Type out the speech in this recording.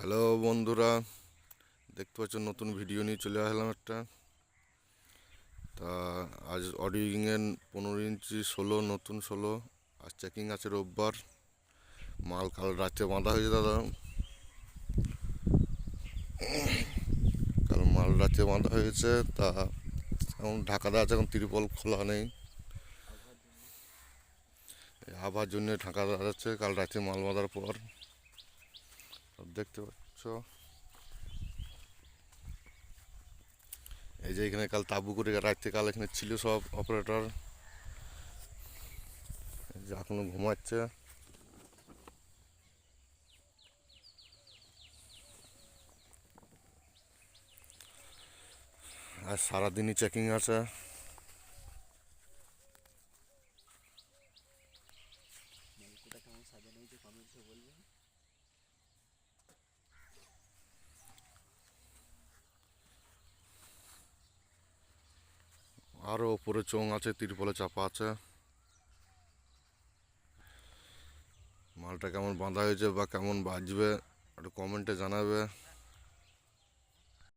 Hello বন্ধুরা, দেখতে পাচ্ছ নতুন ভিডিও নিয়ে চলে আসলাম একটা। তা আজ অডিওইংয়ের 15 ইঞ্চি 16 নতুন 16 আজ চেকিং আছে রোববার। মাল কাল রাত্রে বাঁধা হয়েছে দাদা, কাল মাল রাত্রে বাঁধা হয়েছে। তা এখন ঢাকাতে আছে, এখন ত্রিপল খোলা নেই, আবার জন্য ঢাকা আছে। কাল রাত্রে মাল বাঁধার পর সব দেখতে পাচ্ছ। এই যে এখানে কাল তাবু করে রাত্রে কাল এখানে ছিল সব অপারেটর, যে এখনো ঘুমাচ্ছে। আর সারাদিনই চেকিং আছে। আরও ওপরে চোঙ আছে, তিরপলে চাপা আছে। মালটা কেমন বাঁধা হয়েছে বা কেমন বাজবে একটু কমেন্টে জানাবে।